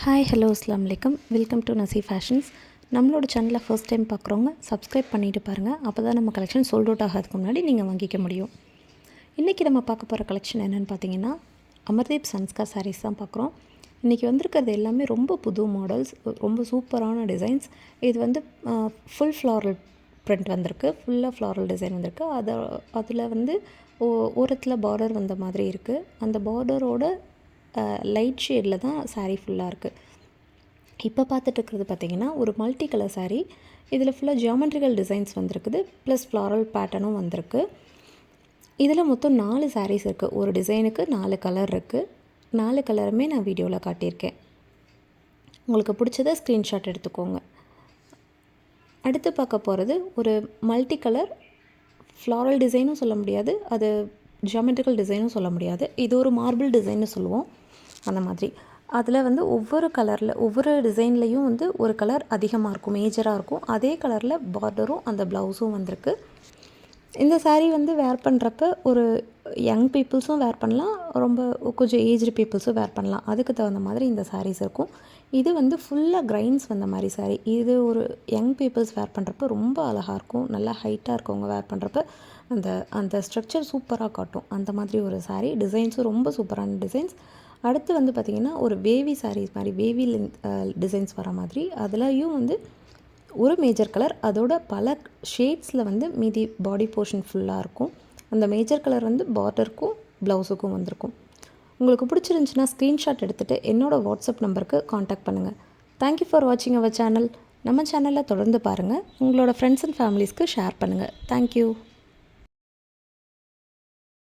Hi hello அஸ்லாம் வலைக்கம். Welcome to Nasi fashions. நம்மளோட சேனலை ஃபர்ஸ்ட் டைம் பார்க்குறவங்க சப்ஸ்கிரைப் பண்ணிவிட்டு பாருங்கள். அப்போ தான் நம்ம கலெக்ஷன் சோல்ட் அவுட் ஆகிறதுக்கு முன்னாடி நீங்கள் வாங்கிக்க முடியும். இன்றைக்கி நம்ம பார்க்க போகிற கலெக்ஷன் என்னென்னு பார்த்தீங்கன்னா, அமர்தீப் சன்ஸ்கார் சாரீஸ் தான் பார்க்குறோம். இன்றைக்கி வந்திருக்கிறது எல்லாமே ரொம்ப புது மாடல்ஸ், ரொம்ப சூப்பரான டிசைன்ஸ். இது வந்து ஃபுல் ஃப்ளாரல் பிரிண்ட் வந்திருக்கு, ஃபுல்லாக ஃப்ளாரல் டிசைன் வந்திருக்கு. அதில் வந்து ஓரத்தில் பார்டர் வந்த மாதிரி இருக்குது. அந்த பார்டரோட லைட் ஷேடில் தான் சாரீ ஃபுல்லாக இருக்குது. இப்போ பார்த்துட்ருக்கிறது பார்த்திங்கன்னா ஒரு மல்டி கலர் சாரீ. இதில் ஃபுல்லாக ஜியாமெட்ரிக்கல் டிசைன்ஸ் வந்திருக்குது, ப்ளஸ் ஃப்ளாரல் பேட்டர்னும் வந்திருக்கு. இதில் மொத்தம் 4 சாரீஸ் இருக்குது. ஒரு டிசைனுக்கு 4 கலர் இருக்குது. 4 கலருமே நான் வீடியோவில் காட்டியிருக்கேன். உங்களுக்கு பிடிச்சதை ஸ்க்ரீன்ஷாட் எடுத்துக்கோங்க. அடுத்து பார்க்க போகிறது ஒரு மல்டி கலர் ஃப்ளாரல் டிசைனும் சொல்ல முடியாது, அது ஜியாமெட்ரிக்கல் டிசைனும் சொல்ல முடியாது. இது ஒரு மார்பிள் டிசைன்னு சொல்லுவோம், அந்த மாதிரி. அதில் வந்து ஒவ்வொரு கலரில் ஒவ்வொரு டிசைன்லேயும் வந்து ஒரு கலர் அதிகமாக இருக்கும், மேஜராக இருக்கும். அதே கலரில் பார்டரும் அந்த ப்ளவுஸும் வந்திருக்கு. இந்த சாரீ வந்து வேர் பண்ணுறப்ப ஒரு யங் பீப்புள்ஸும் வேர் பண்ணலாம், ரொம்ப கொஞ்சம் ஏஜ்டு பீப்புள்ஸும் வேர் பண்ணலாம். அதுக்கு தகுந்த மாதிரி இந்த சாரீஸ் இருக்கும். இது வந்து ஃபுல்லாக கிரைன்ஸ் வந்த மாதிரி சாரீ. இது ஒரு யங் பீப்புள்ஸ் வேர் பண்ணுறப்ப ரொம்ப அழகாக இருக்கும். நல்லா ஹைட்டாக இருக்கவங்க வேர் பண்ணுறப்ப அந்த அந்த ஸ்ட்ரக்சர் சூப்பராக காட்டும். அந்த மாதிரி ஒரு சாரீ. டிசைன்ஸும் ரொம்ப சூப்பரான டிசைன்ஸ். அடுத்து வந்து பார்த்திங்கன்னா ஒரு வேவி சாரீஸ் மாதிரி, வேவி டிசைன்ஸ் வர மாதிரி. அதுலேயும் வந்து ஒரு மேஜர் கலர், அதோட பல ஷேட்ஸில் வந்து மீதி பாடி போர்ஷன் ஃபுல்லாக இருக்கும். அந்த மேஜர் கலர் வந்து பார்டருக்கும் ப்ளவுஸுக்கும் வந்திருக்கும். உங்களுக்கு பிடிச்சிருந்துச்சின்னா ஸ்க்ரீன்ஷாட் எடுத்துகிட்டு என்னோடய வாட்ஸ்அப் நம்பருக்கு காண்டாக்ட் பண்ணுங்கள். தேங்க்யூ ஃபார் வாட்சிங் அவர் சேனல். நம்ம சேனலில் தொடர்ந்து பாருங்கள். உங்களோட ஃப்ரெண்ட்ஸ் அண்ட் ஃபேமிலிஸ்க்கு ஷேர் பண்ணுங்கள். தேங்க்யூ.